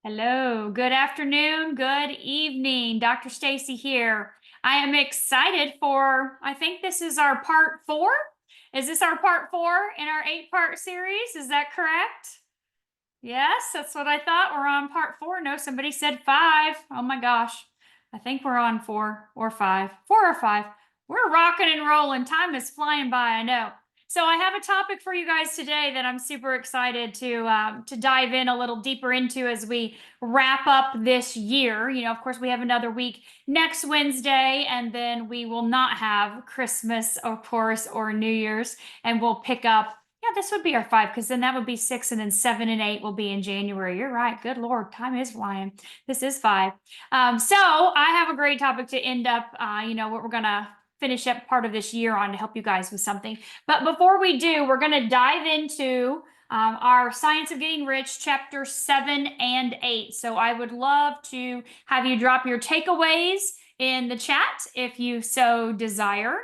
Hello, good afternoon, good evening. Dr. Stacy here. I am excited for, I think this is our part 4. Is this our part 4 in our 8-part series? Is that correct? Yes, that's what I thought. We're on part 4. No, somebody said 5. Oh my gosh. I think we're on 4 or 5. 4 or 5. We're rocking and rolling. Time is flying by, I know. So I have a topic for you guys today that I'm super excited to dive in a little deeper into as we wrap up this year. You know, of course, we have another week next Wednesday, and then we will not have Christmas, of course, or New Year's, and we'll pick up. Yeah, this would be our 5 because then that would be 6, and then 7 and 8 will be in January. You're right. Good Lord, time is flying. This is 5. So I have a great topic to end up, what we're going to finish up part of this year on to help you guys with something. But before we do, we're going to dive into our Science of Getting Rich, chapter 7 and 8. So I would love to have you drop your takeaways in the chat if you so desire.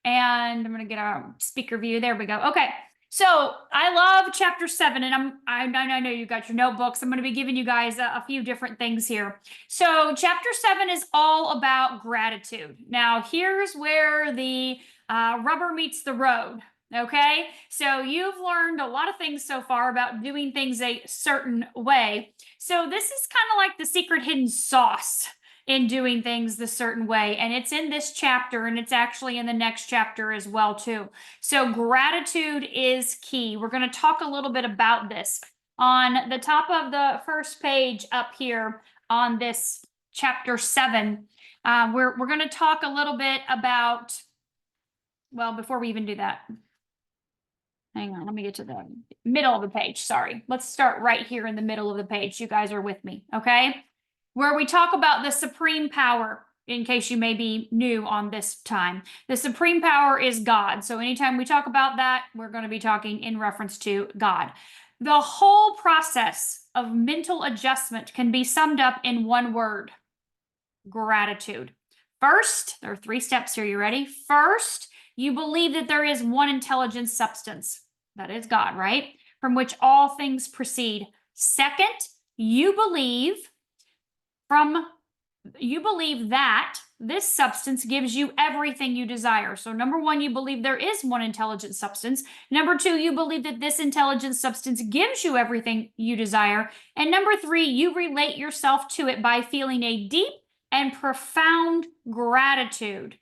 And I'm going to get our speaker view. There we go. Okay. So I love chapter 7, and I know you got your notebooks. I'm going to be giving you guys a few different things here. So chapter 7 is all about gratitude. Now, here's where the rubber meets the road. Okay, so you've learned a lot of things so far about doing things a certain way. So this is kind of like the secret hidden sauce in doing things the certain way, and it's in this chapter, and it's actually in the next chapter as well too. So gratitude is key. We're going to talk a little bit about this on the top of the first page up here on this chapter 7. We're going to talk a little bit about, well, before we even do that, hang on, let me get to the middle of the page. Sorry. Let's start right here in the middle of the page. You guys are with me, okay? Where we talk about the supreme power, in case you may be new on this time. The supreme power is God. So anytime we talk about that, we're going to be talking in reference to God. The whole process of mental adjustment can be summed up in one word: gratitude. First, there are 3 steps here. You ready? First, you believe that there is one intelligent substance. That is God, right? From which all things proceed. Second, you believe that this substance gives you everything you desire. So number 1, you believe there is one intelligent substance. Number 2, you believe that this intelligent substance gives you everything you desire. And number 3, you relate yourself to it by feeling a deep and profound gratitude.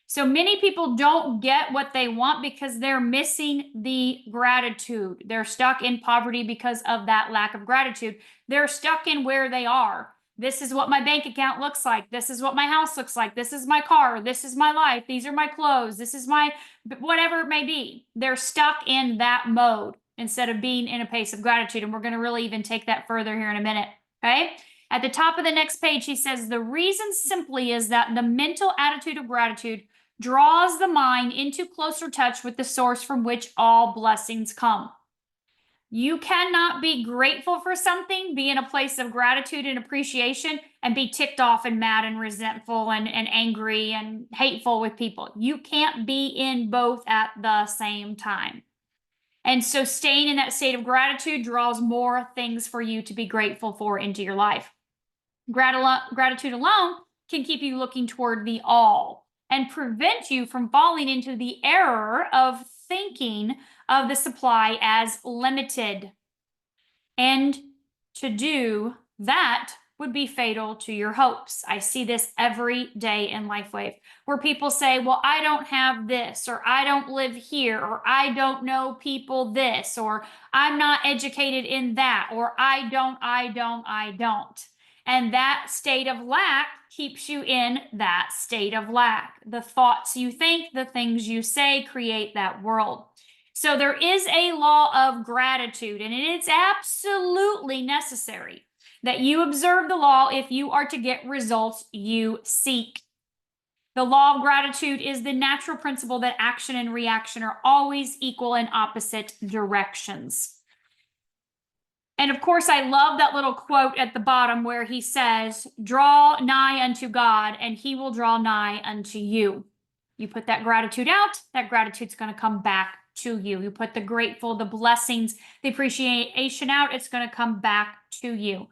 So many people don't get what they want because they're missing the gratitude. They're stuck in poverty because of that lack of gratitude. They're stuck in where they are. This is what my bank account looks like. This is what my house looks like. This is my car. This is my life. These are my clothes. This is my whatever it may be. They're stuck in that mode instead of being in a place of gratitude. And we're going to really even take that further here in a minute. Okay. At the top of the next page, he says, the reason simply is that the mental attitude of gratitude draws the mind into closer touch with the source from which all blessings come. You cannot be grateful for something, be in a place of gratitude and appreciation, and be ticked off and mad and resentful and angry and hateful with people. You can't be in both at the same time. And so staying in that state of gratitude draws more things for you to be grateful for into your life. Gratitude alone can keep you looking toward the all and prevent you from falling into the error of thinking of the supply as limited. And to do that would be fatal to your hopes. I see this every day in LifeWave, where people say, well, I don't have this, or I don't live here, or I don't know people this, or I'm not educated in that, or I don't. And that state of lack keeps you in that state of lack. The thoughts you think, the things you say create that world. So there is a law of gratitude, and it is absolutely necessary that you observe the law if you are to get results you seek. The law of gratitude is the natural principle that action and reaction are always equal in opposite directions. And of course, I love that little quote at the bottom where he says, draw nigh unto God, and he will draw nigh unto you. You put that gratitude out, that gratitude's going to come back to you. You put the grateful, the blessings, the appreciation out, it's going to come back to you.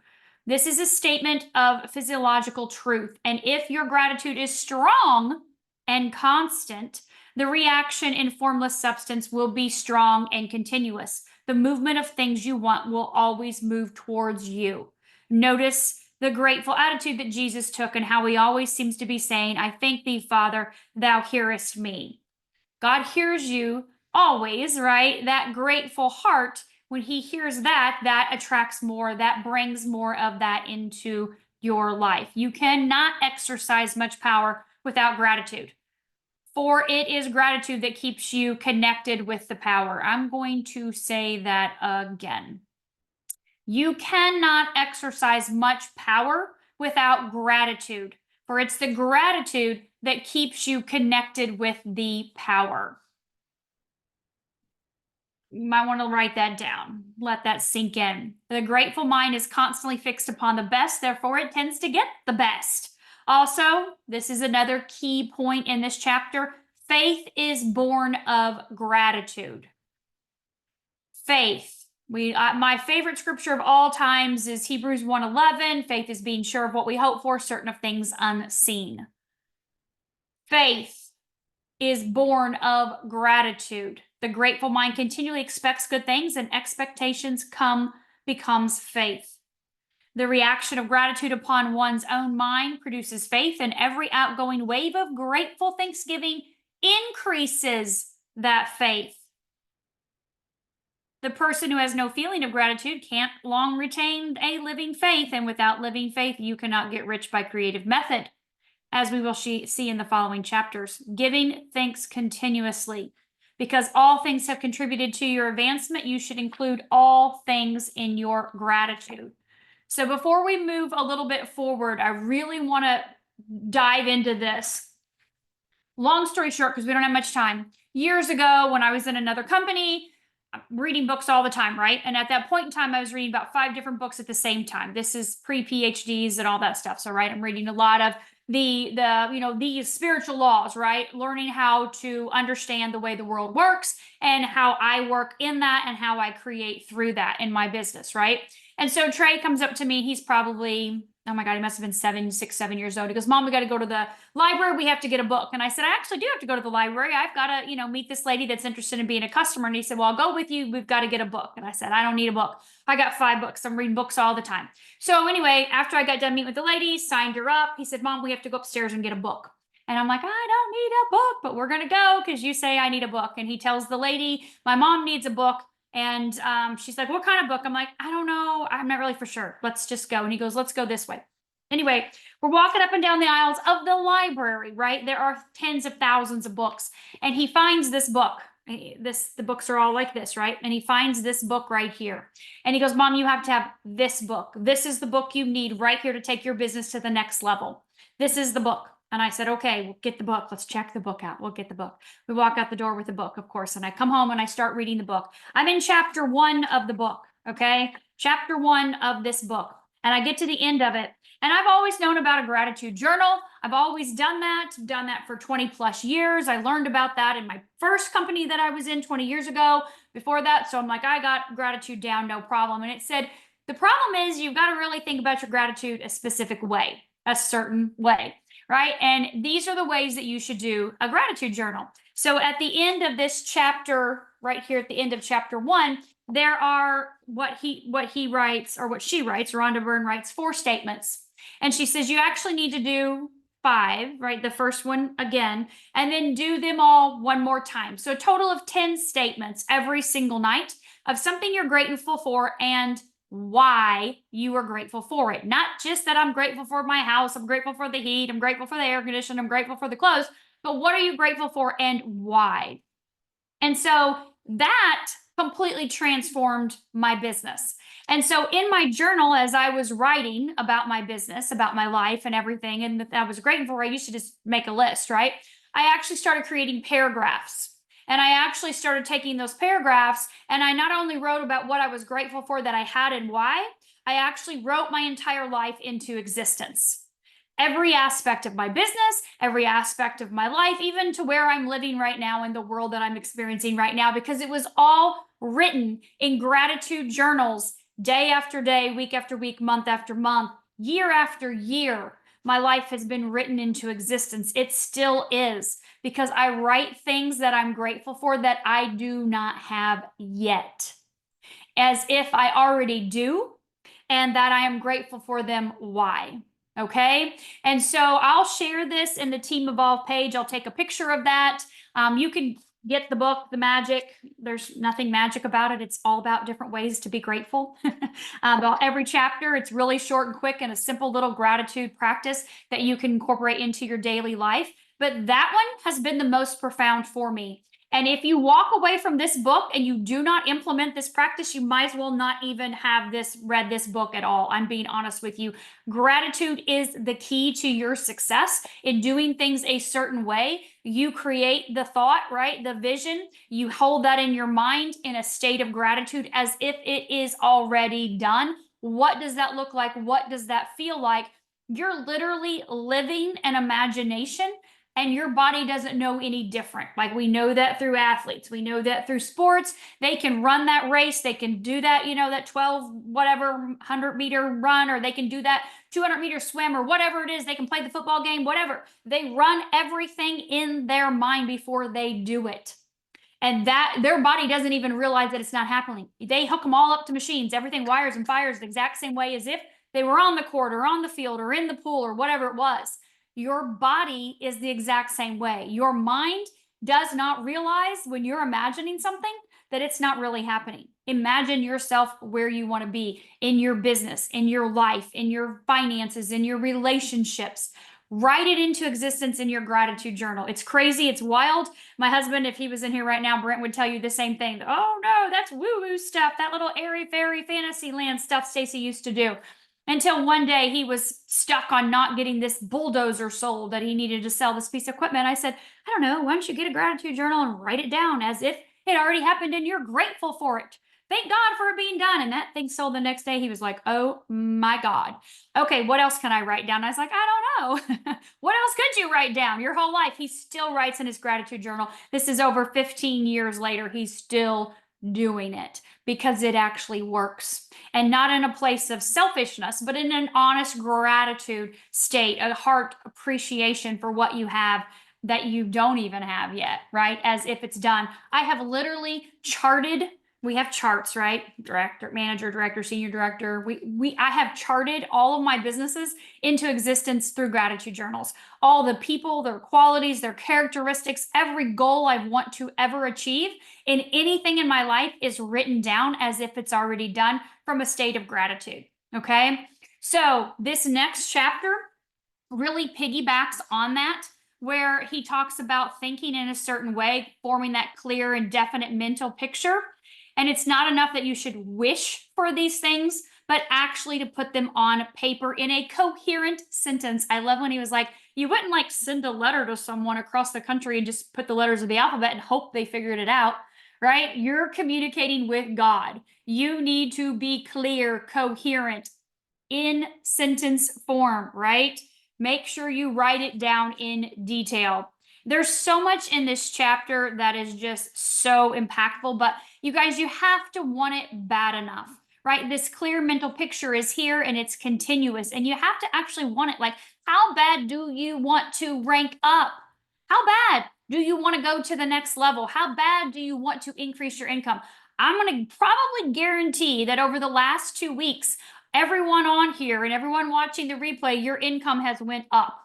This is a statement of physiological truth. And if your gratitude is strong and constant, the reaction in formless substance will be strong and continuous. The movement of things you want will always move towards you. Notice the grateful attitude that Jesus took and how he always seems to be saying, I thank thee, Father, thou hearest me. God hears you always, right? That grateful heart, when he hears that, that attracts more, that brings more of that into your life. You cannot exercise much power without gratitude. For it is gratitude that keeps you connected with the power. I'm going to say that again. You cannot exercise much power without gratitude, for it's the gratitude that keeps you connected with the power. You might want to write that down. Let that sink in. The grateful mind is constantly fixed upon the best, therefore it tends to get the best. Also, this is another key point in this chapter. Faith is born of gratitude. Faith. My favorite scripture of all times is Hebrews 1:11. Faith is being sure of what we hope for, certain of things unseen. Faith is born of gratitude. The grateful mind continually expects good things, and expectations becomes faith. The reaction of gratitude upon one's own mind produces faith, and every outgoing wave of grateful thanksgiving increases that faith. The person who has no feeling of gratitude can't long retain a living faith, and without living faith, you cannot get rich by creative method, as we will see in the following chapters. Giving thanks continuously. Because all things have contributed to your advancement, you should include all things in your gratitude. So before we move a little bit forward, I really want to dive into this. Long story short, because we don't have much time. Years ago, when I was in another company, I'm reading books all the time, right? And at that point in time, I was reading about 5 different books at the same time. This is pre-PhDs and all that stuff. So, right, I'm reading a lot of these spiritual laws, right? Learning how to understand the way the world works and how I work in that and how I create through that in my business, right? And so Trey comes up to me. He's probably, oh my God, he must have been 7 years old. He goes, Mom, we got to go to the library. We have to get a book. And I said, I actually do have to go to the library. I've got to, meet this lady that's interested in being a customer. And he said, well, I'll go with you. We've got to get a book. And I said, I don't need a book. I got 5 books. I'm reading books all the time. So anyway, after I got done meeting with the lady, signed her up. He said, Mom, we have to go upstairs and get a book. And I'm like, I don't need a book, but we're going to go because you say I need a book. And he tells the lady, my mom needs a book. And she's like, what kind of book? I'm like, I don't know. I'm not really for sure. Let's just go. And he goes, let's go this way. Anyway, we're walking up and down the aisles of the library, right? There are tens of thousands of books. And he finds this book. The books are all like this, right? And he finds this book right here. And he goes, Mom, you have to have this book. This is the book you need right here to take your business to the next level. This is the book. And I said, okay, we'll get the book. Let's check the book out. We'll get the book. We walk out the door with the book, of course. And I come home and I start reading the book. I'm in chapter 1 of the book, okay? Chapter 1 of this book. And I get to the end of it. And I've always known about a gratitude journal. I've always done that for 20 plus years. I learned about that in my first company that I was in 20 years ago before that. So I'm like, I got gratitude down, no problem. And it said, the problem is you've got to really think about your gratitude a specific way, a certain way, right? And these are the ways that you should do a gratitude journal. So at the end of this chapter, right here at the end of chapter 1, there are what he writes, or what she writes, Rhonda Byrne writes 4 statements. And she says, you actually need to do 5, right? The first one again, and then do them all one more time. So a total of 10 statements every single night of something you're grateful for and why you are grateful for it. Not just that I'm grateful for my house, I'm grateful for the heat, I'm grateful for the air conditioning, I'm grateful for the clothes, but what are you grateful for and why? And so that completely transformed my business. And so in my journal, as I was writing about my business, about my life and everything, and that I was grateful for, I used to just make a list, right? I actually started creating paragraphs. And I actually started taking those paragraphs, and I not only wrote about what I was grateful for that I had and why, I actually wrote my entire life into existence. Every aspect of my business, every aspect of my life, even to where I'm living right now in the world that I'm experiencing right now, because it was all written in gratitude journals day after day, week after week, month after month, year after year, my life has been written into existence. It still is, because I write things that I'm grateful for that I do not have yet, as if I already do, and that I am grateful for them. Why? Okay. And so I'll share this in the Team Evolve page. I'll take a picture of that. You can get the book, The Magic. There's nothing magic about it. It's all about different ways to be grateful. About every chapter, it's really short and quick and a simple little gratitude practice that you can incorporate into your daily life. But that one has been the most profound for me. And if you walk away from this book and you do not implement this practice, you might as well not even have read this book at all. I'm being honest with you. Gratitude is the key to your success in doing things a certain way. You create the thought, right? The vision. You hold that in your mind in a state of gratitude as if it is already done. What does that look like? What does that feel like? You're literally living an imagination, and your body doesn't know any different. Like, we know that through athletes, we know that through sports. They can run that race, they can do that, that 12 whatever 100-meter run, or they can do that 200-meter swim, or whatever it is. They can play the football game, whatever. They run everything in their mind before they do it, and that their body doesn't even realize that it's not happening. They hook them all up to machines. Everything wires and fires the exact same way as if they were on the court or on the field or in the pool or whatever it was. Your body is the exact same way. Your mind does not realize when you're imagining something that it's not really happening. Imagine yourself where you want to be in your business, in your life, in your finances, in your relationships. Write it into existence in your gratitude journal. It's crazy. It's wild. My husband, if he was in here right now, Brent would tell you the same thing. Oh no, that's woo-woo stuff. That little airy fairy fantasy land stuff Stacy used to do. Until one day he was stuck on not getting this bulldozer sold, that he needed to sell this piece of equipment. I said, I don't know, why don't you get a gratitude journal and write it down as if it already happened and you're grateful for it. Thank God for it being done. And that thing sold the next day. He was like, oh my God. Okay, what else can I write down? I was like, I don't know. What else could you write down? Your whole life. He still writes in his gratitude journal. This is over 15 years later. He's still doing it because it actually works, and not in a place of selfishness, but in an honest gratitude state, a heart appreciation for what you have that you don't even have yet, right? As if it's done. I have literally charted. We have charts, right? Director, manager, director, senior director. I have charted all of my businesses into existence through gratitude journals. All the people, their qualities, their characteristics, every goal I want to ever achieve in anything in my life is written down as if it's already done from a state of gratitude. Okay. So this next chapter really piggybacks on that, where he talks about thinking in a certain way, forming that clear and definite mental picture. And it's not enough that you should wish for these things, but actually to put them on paper in a coherent sentence. I love when he was like, you wouldn't like send a letter to someone across the country and just put the letters of the alphabet and hope they figured it out, right? You're communicating with God. You need to be clear, coherent, in sentence form, right? Make sure you write it down in detail. There's so much in this chapter that is just so impactful, but you guys, you have to want it bad enough, right? This clear mental picture is here and it's continuous, and you have to actually want it. Like, how bad do you want to rank up? How bad do you want to go to the next level? How bad do you want to increase your income? I'm going to probably guarantee that over the last 2 weeks, everyone on here and everyone watching the replay, your income has went up.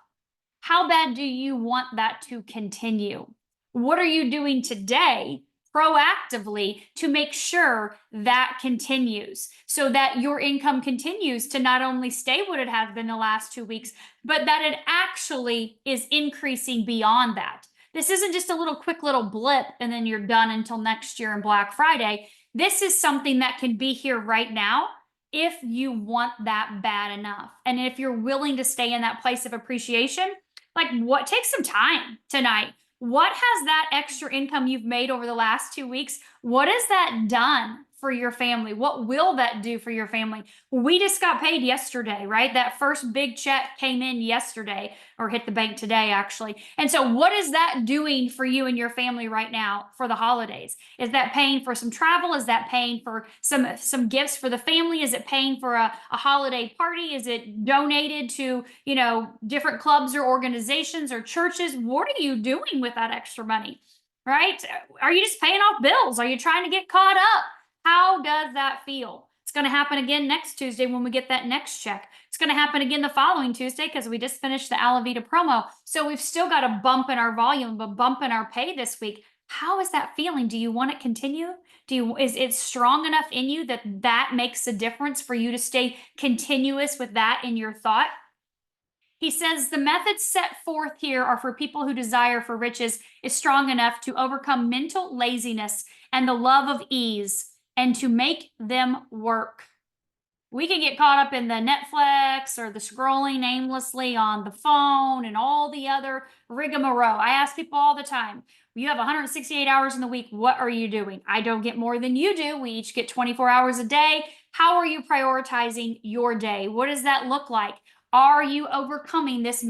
How bad do you want that to continue? What are you doing today proactively to make sure that continues, so that your income continues to not only stay what it has been the last 2 weeks, but that it actually is increasing beyond that? This isn't just a little quick little blip and then you're done until next year and Black Friday. This is something that can be here right now if you want that bad enough. And if you're willing to stay in that place of appreciation, like, take some time tonight. What has that extra income you've made over the last 2 weeks What has that done for your family? What will that do for your family? We just got paid yesterday, right? That first big check came in yesterday or hit the bank today, actually. And so, what is that doing for you and your family right now for the holidays? Is that paying for some travel? Is that paying for some gifts for the family? Is it paying for a holiday party? Is it donated to, different clubs or organizations or churches? What are you doing with that extra money? Right? Are you just paying off bills? Are you trying to get caught up? How does that feel? It's going to happen again next Tuesday when we get that next check. It's going to happen again the following Tuesday because we just finished the Alavita promo. So we've still got a bump in our volume, a bump in our pay this week. How is that feeling? Do you want it to continue? Is it strong enough in you that that makes a difference for you to stay continuous with that in your thought? He says the methods set forth here are for people who desire for riches is strong enough to overcome mental laziness and the love of ease and to make them work. We can get caught up in the Netflix or the scrolling aimlessly on the phone and all the other rigmarole. I ask people all the time, you have 168 hours in the week. What are you doing? I don't get more than you do. We each get 24 hours a day. How are you prioritizing your day? What does that look like? Are you overcoming this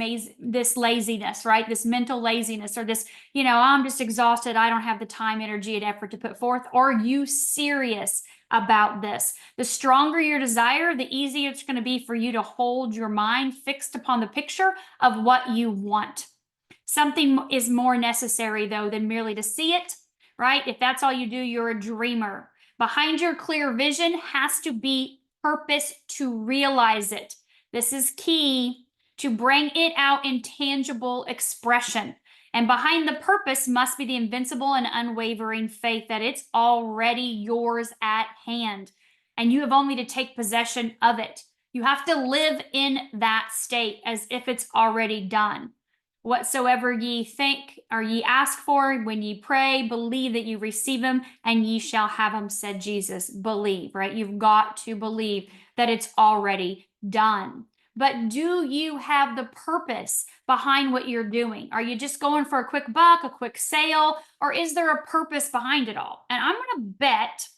laziness, right? This mental laziness or this, I'm just exhausted. I don't have the time, energy, and effort to put forth. Are you serious about this? The stronger your desire, the easier it's going to be for you to hold your mind fixed upon the picture of what you want. Something is more necessary, though, than merely to see it, right? If that's all you do, you're a dreamer. Behind your clear vision has to be purpose to realize it. This is key to bring it out in tangible expression. And behind the purpose must be the invincible and unwavering faith that it's already yours at hand. And you have only to take possession of it. You have to live in that state as if it's already done. Whatsoever ye think or ye ask for, when ye pray, believe that you receive them and ye shall have them, said Jesus. Believe, right? You've got to believe that it's already done. But do you have the purpose behind what you're doing? Are you just going for a quick buck, a quick sale, or is there a purpose behind it all? And I'm going to bet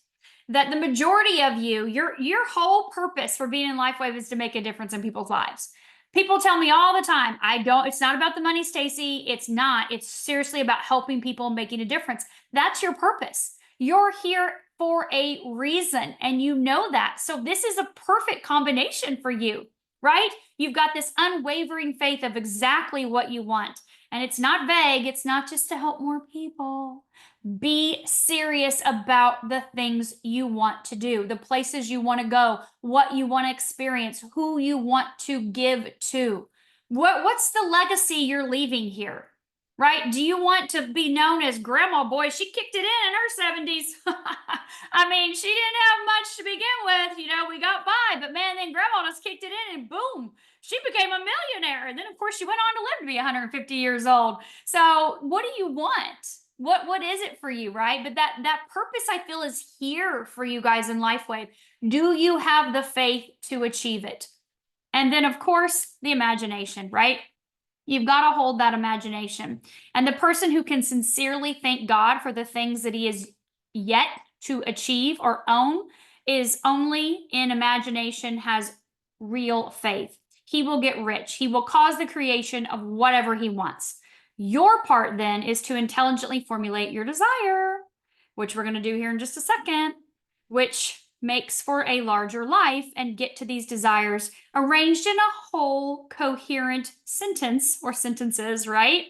that the majority of you, your whole purpose for being in LifeWave is to make a difference in people's lives. People tell me all the time, it's not about the money, Stacy. It's not. It's seriously about helping people and making a difference. That's your purpose. You're here for a reason, and you know that. So this is a perfect combination for you, right? You've got this unwavering faith of exactly what you want. And it's not vague. It's not just to help more people. Be serious about the things you want to do, the places you want to go, what you want to experience, who you want to give to. What's the legacy you're leaving here? Right? Do you want to be known as Grandma Boy? She kicked it in her 70s. I mean, she didn't have much to begin with. We got by, but man, then Grandma just kicked it in and boom, she became a millionaire. And then, of course, she went on to live to be 150 years old. So what do you want? What is it for you, right? But that purpose, I feel, is here for you guys in LifeWave. Do you have the faith to achieve it? And then, of course, the imagination, right? You've got to hold that imagination. And the person who can sincerely thank God for the things that he is yet to achieve or own is only in imagination has real faith. He will get rich. He will cause the creation of whatever he wants. Your part then is to intelligently formulate your desire, which we're going to do here in just a second, which makes for a larger life, and get to these desires arranged in a whole coherent sentence or sentences, right?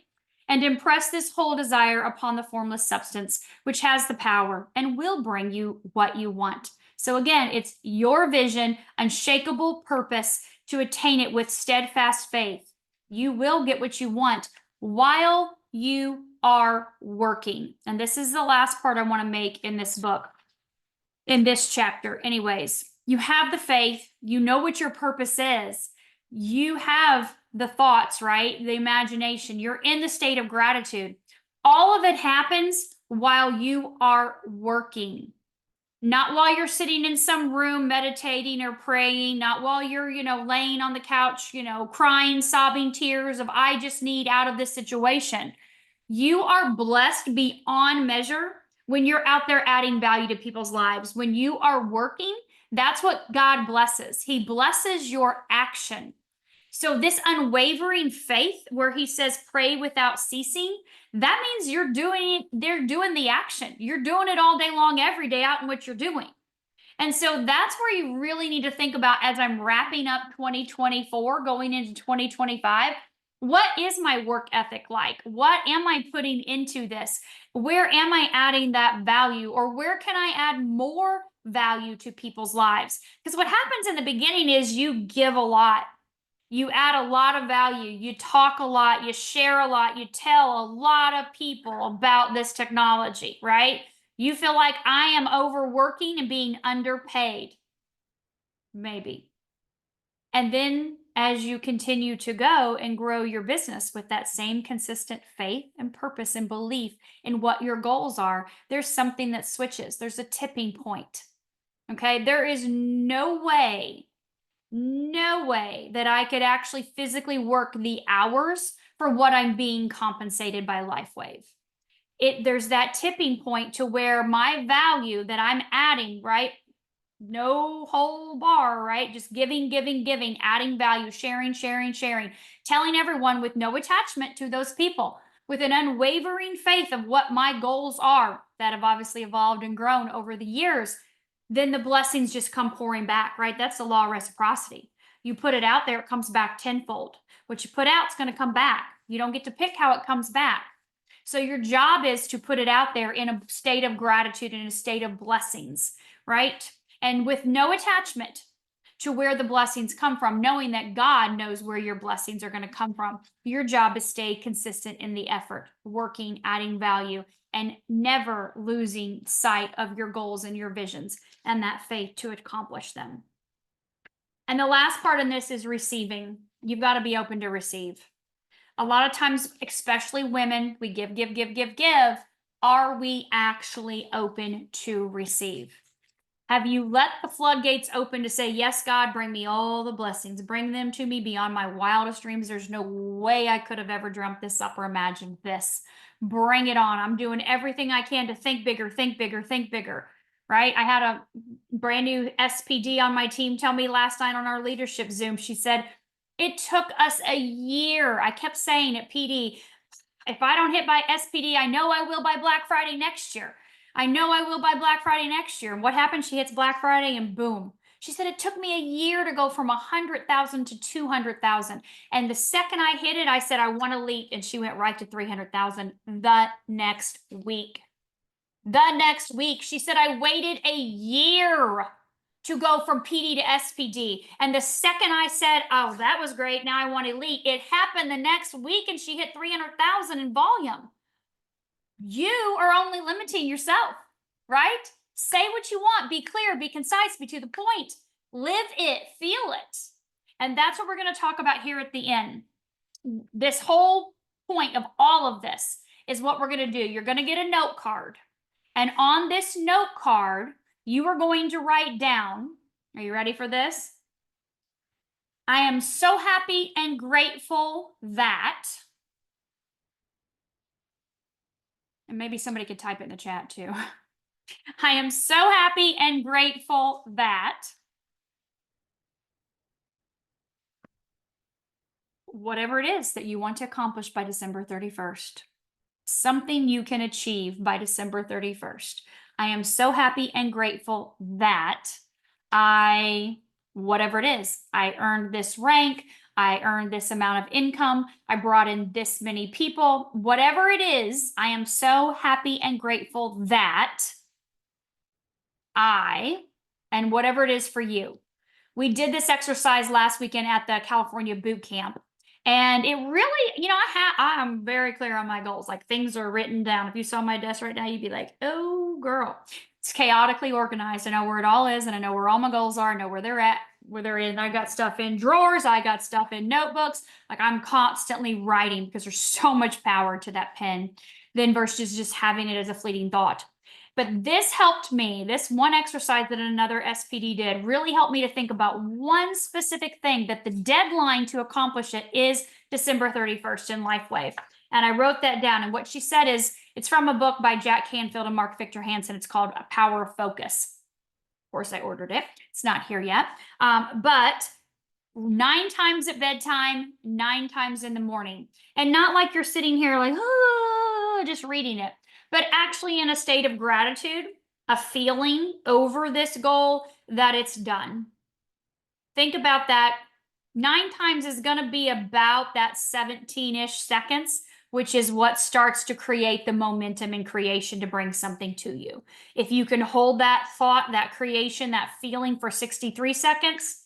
And impress this whole desire upon the formless substance, which has the power and will bring you what you want. So again, it's your vision, unshakable purpose to attain it with steadfast faith. You will get what you want while you are working. And this is the last part I want to make in this book, in this chapter. Anyways, you have the faith, you know what your purpose is, you have the thoughts, right? The imagination, you're in the state of gratitude. All of it happens while you are working. Not while you're sitting in some room meditating or praying, not while you're, laying on the couch, crying, sobbing tears of, I just need out of this situation. You are blessed beyond measure when you're out there adding value to people's lives, when you are working, that's what God blesses. He blesses your action. So this unwavering faith where he says pray without ceasing, that means they're doing the action. You're doing it all day long, every day out in what you're doing. And so that's where you really need to think about as I'm wrapping up 2024, going into 2025. What is my work ethic like? What am I putting into this? Where am I adding that value? Or where can I add more value to people's lives? Because what happens in the beginning is you give a lot. You add a lot of value. You talk a lot. You share a lot. You tell a lot of people about this technology, right? You feel like I am overworking and being underpaid. Maybe. And then as you continue to go and grow your business with that same consistent faith and purpose and belief in what your goals are, there's something that switches. There's a tipping point. Okay. There is no way that I could actually physically work the hours for what I'm being compensated by LifeWave. There's that tipping point to where my value that I'm adding, right? No whole bar, right? Just giving, adding value, sharing, telling everyone with no attachment to those people, with an unwavering faith of what my goals are that have obviously evolved and grown over the years. Then the blessings just come pouring back, right? That's the law of reciprocity. You put it out there, it comes back tenfold. What you put out is going to come back. You don't get to pick how it comes back. So your job is to put it out there in a state of gratitude, in a state of blessings, right? And with no attachment to where the blessings come from, knowing that God knows where your blessings are going to come from. Your job is stay consistent in the effort, working, adding value, and never losing sight of your goals and your visions and that faith to accomplish them. And the last part in this is receiving. You've got to be open to receive. A lot of times, especially women, we give. Are we actually open to receive? Have you let the floodgates open to say, yes, God, bring me all the blessings, bring them to me beyond my wildest dreams. There's no way I could have ever dreamt this up or imagined this. Bring it on. I'm doing everything I can to think bigger, right? I had a brand new SPD on my team tell me last night on our leadership Zoom, she said, it took us a year. I kept saying at PD, if I don't hit by SPD, I know I will by Black Friday next year. I know I will by Black Friday next year. And what happened? She hits Black Friday and boom. She said, it took me a year to go from 100,000 to 200,000. And the second I hit it, I said, I want to leap. And she went right to 300,000 the next week. She said, I waited a year to go from PD to SPD. And the second I said, oh, that was great, now I want elite, it happened the next week and she hit 300,000 in volume. You are only limiting yourself, right? Say what you want, be clear, be concise, be to the point, live it, feel it. And that's what we're going to talk about here at the end. This whole point of all of this is what we're going to do. You're going to get a note card. And on this note card, you are going to write down, are you ready for this? I am so happy and grateful that, and maybe somebody could type it in the chat too. I am so happy and grateful that, whatever it is that you want to accomplish by December 31st, something you can achieve by December 31st. I am so happy and grateful that whatever it is, I earned this rank, I earned this amount of income, I brought in this many people, whatever it is, I am so happy and grateful that and whatever it is for you. We did this exercise last weekend at the California boot camp. And it really, I'm very clear on my goals. Like things are written down. If you saw my desk right now, you'd be like, oh, girl. It's chaotically organized. I know where it all is, and I know where all my goals are. I know where they're at, where they're in. I got stuff in drawers. I got stuff in notebooks. Like I'm constantly writing because there's so much power to that pen than versus just having it as a fleeting thought. But this helped me, this one exercise that another SPD did really helped me to think about one specific thing that the deadline to accomplish it is December 31st in LifeWave. And I wrote that down. And what she said is, It's from a book by Jack Canfield and Mark Victor Hansen. It's called A Power of Focus. Of course, I ordered it. It's not here yet. But 9 times at bedtime, 9 times in the morning. And not like you're sitting here like, oh, just reading it, but actually in a state of gratitude, a feeling over this goal that it's done. Think about that. 9 times is going to be about that 17-ish seconds, which is what starts to create the momentum and creation to bring something to you. If you can hold that thought, that creation, that feeling for 63 seconds,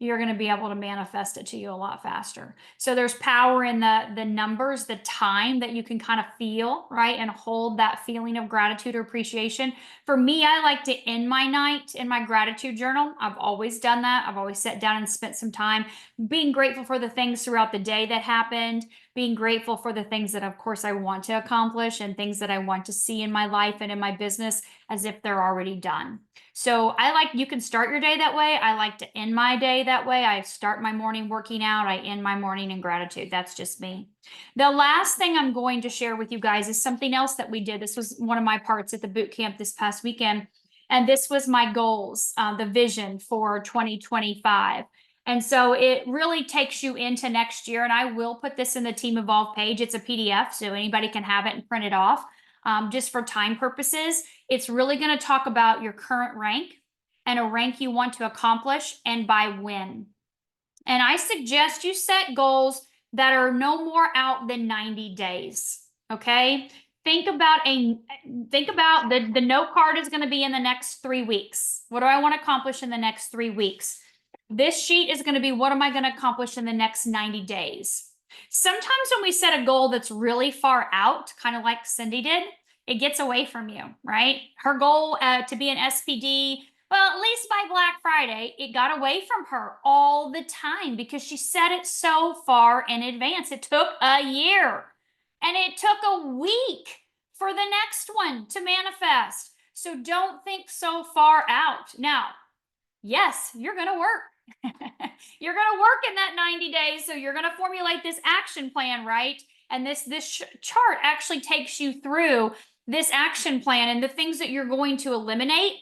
you're going to be able to manifest it to you a lot faster. So there's power in the numbers, the time that you can kind of feel, right? And hold that feeling of gratitude or appreciation. For me, I like to end my night in my gratitude journal. I've always done that. I've always sat down and spent some time being grateful for the things throughout the day that happened, being grateful for the things that, of course, I want to accomplish and things that I want to see in my life and in my business as if they're already done. So you can start your day that way. I like to end my day that way. I start my morning working out. I end my morning in gratitude. That's just me. The last thing I'm going to share with you guys is something else that we did. This was one of my parts at the boot camp this past weekend. And this was my goals, the vision for 2025. And so it really takes you into next year. And I will put this in the Team Evolve page. It's a PDF, so anybody can have it and print it off. Just for time purposes, it's really going to talk about your current rank and a rank you want to accomplish and by when. And I suggest you set goals that are no more out than 90 days. Okay. Think about the note card is going to be in the next 3 weeks. What do I want to accomplish in the next 3 weeks? This sheet is going to be, what am I going to accomplish in the next 90 days? Sometimes when we set a goal that's really far out, kind of like Cindy did, it gets away from you, right? Her goal to be an SPD, well, at least by Black Friday, it got away from her all the time because she set it so far in advance. It took a year and it took a week for the next one to manifest. So don't think so far out. Now, yes, you're going to work. You're going to work in that 90 days. So you're going to formulate this action plan, right? And this chart actually takes you through this action plan and the things that you're going to eliminate,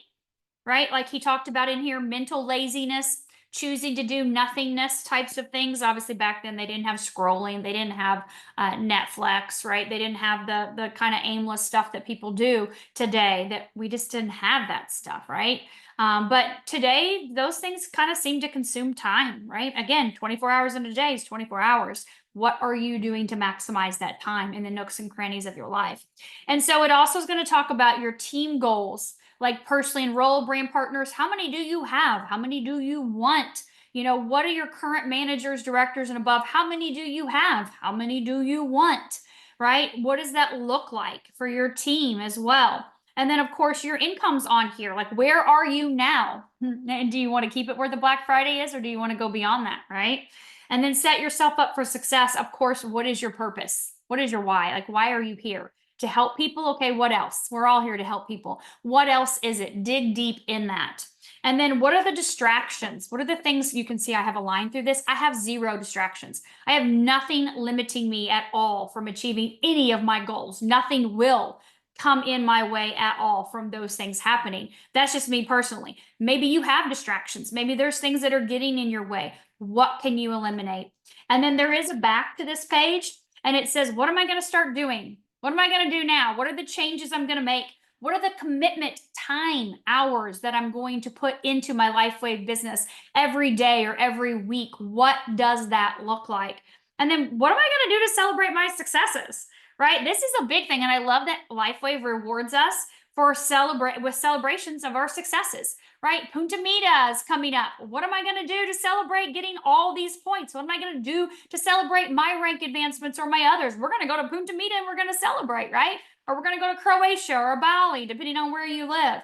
right? Like he talked about in here, mental laziness, choosing to do nothingness types of things. Obviously back then they didn't have scrolling. They didn't have Netflix, right? They didn't have the kind of aimless stuff that people do today, that we just didn't have that stuff, right? But today those things kind of seem to consume time, right? Again, 24 hours in a day is 24 hours. What are you doing to maximize that time in the nooks and crannies of your life? And so it also is going to talk about your team goals, like personally enrolled brand partners. How many do you have? How many do you want? You know, what are your current managers, directors, and above? How many do you have? How many do you want? Right? What does that look like for your team as well? And then, of course, your income's on here. Like, where are you now? And do you want to keep it where the Black Friday is, or do you want to go beyond that? Right? And then set yourself up for success. Of course, what is your purpose? What is your why? Like, why are you here? To help people? Okay, what else? We're all here to help people. What else is it? Dig deep in that. And then what are the distractions? What are the things you can see? I have a line through this. I have 0 distractions. I have nothing limiting me at all from achieving any of my goals. Nothing will come in my way at all from those things happening. That's just me personally. Maybe you have distractions. Maybe there's things that are getting in your way. What can you eliminate? And then there is a back to this page, and it says, what am I going to start doing? What am I going to do now? What are the changes I'm going to make? What are the commitment time hours that I'm going to put into my LifeWave business every day or every week? What does that look like? And then what am I going to do to celebrate my successes? Right? This is a big thing. And I love that LifeWave rewards us for celebrations of our successes, right? Punta Mita is coming up. What am I going to do to celebrate getting all these points? What am I going to do to celebrate my rank advancements or my others? We're going to go to Punta Mita and we're going to celebrate, right? Or we're going to go to Croatia or Bali, depending on where you live.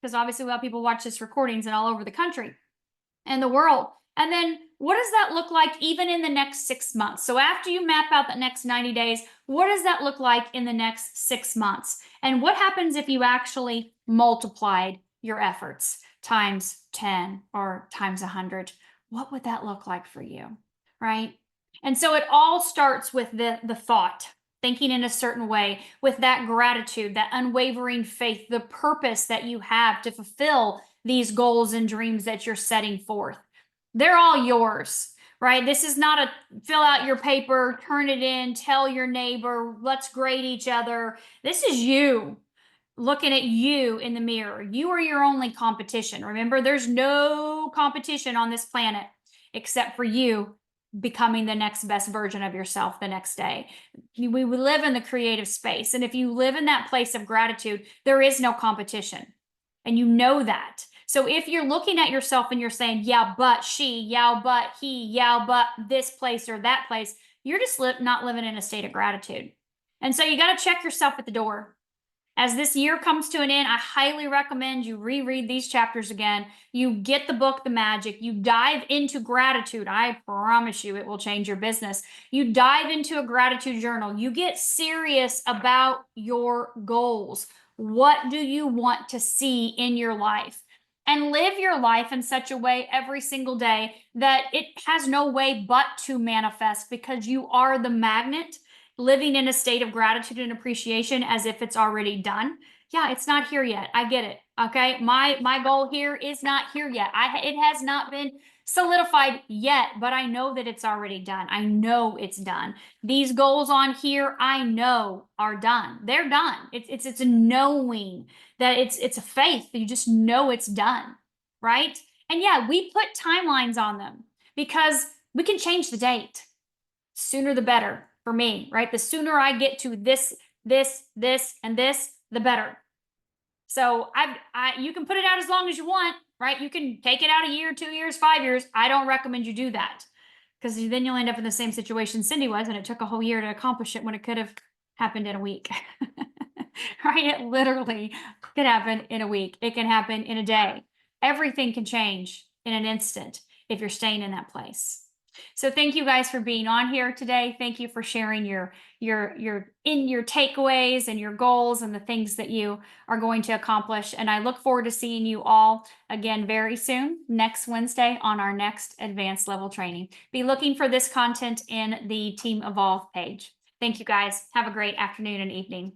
Because obviously we have people watch this recordings and all over the country and the world. And then what does that look like even in the next 6 months? So after you map out the next 90 days, what does that look like in the next 6 months? And what happens if you actually multiplied your efforts times 10 or times 100? What would that look like for you, right? And so it all starts with the thought. thinking in a certain way, with that gratitude, that unwavering faith, the purpose that you have to fulfill these goals and dreams that you're setting forth. They're all yours, right? This is not a fill out your paper, turn it in, tell your neighbor, let's grade each other. This is you looking at you in the mirror. You are your only competition. Remember, there's no competition on this planet except for you becoming the next best version of yourself the next day. We live in the creative space. And if you live in that place of gratitude, there is no competition. And you know that. So if you're looking at yourself and you're saying, yeah, but she, yeah, but he, yeah, but this place or that place, you're just not living in a state of gratitude. And so you got to check yourself at the door. As this year comes to an end, I highly recommend you reread these chapters again. You get the book, The Magic. You dive into gratitude. I promise you it will change your business. You dive into a gratitude journal. You get serious about your goals. What do you want to see in your life? And live your life in such a way every single day that it has no way but to manifest, because you are the magnet living in a state of gratitude and appreciation as if it's already done. Yeah, it's not here yet. I get it. Okay. My goal here is not here yet. It has not been solidified yet, but I know that it's already done. I know it's done. These goals on here, I know are done. They're done. It's a knowing that it's a faith. You just know it's done. Right. And yeah, we put timelines on them because we can change the date. Sooner the better for me, right? The sooner I get to this, and this, the better. So you can put it out as long as you want, right? You can take it out a year, 2 years, 5 years. I don't recommend you do that, because then you'll end up in the same situation Cindy was, and it took a whole year to accomplish it when it could have happened in a week. Right? It literally could happen in a week. It can happen in a day. Everything can change in an instant if you're staying in that place. So thank you guys for being on here today. Thank you for sharing your takeaways and your goals and the things that you are going to accomplish. And I look forward to seeing you all again very soon, next Wednesday, on our next advanced level training. Be looking for this content in the Team Evolve page. Thank you guys. Have a great afternoon and evening.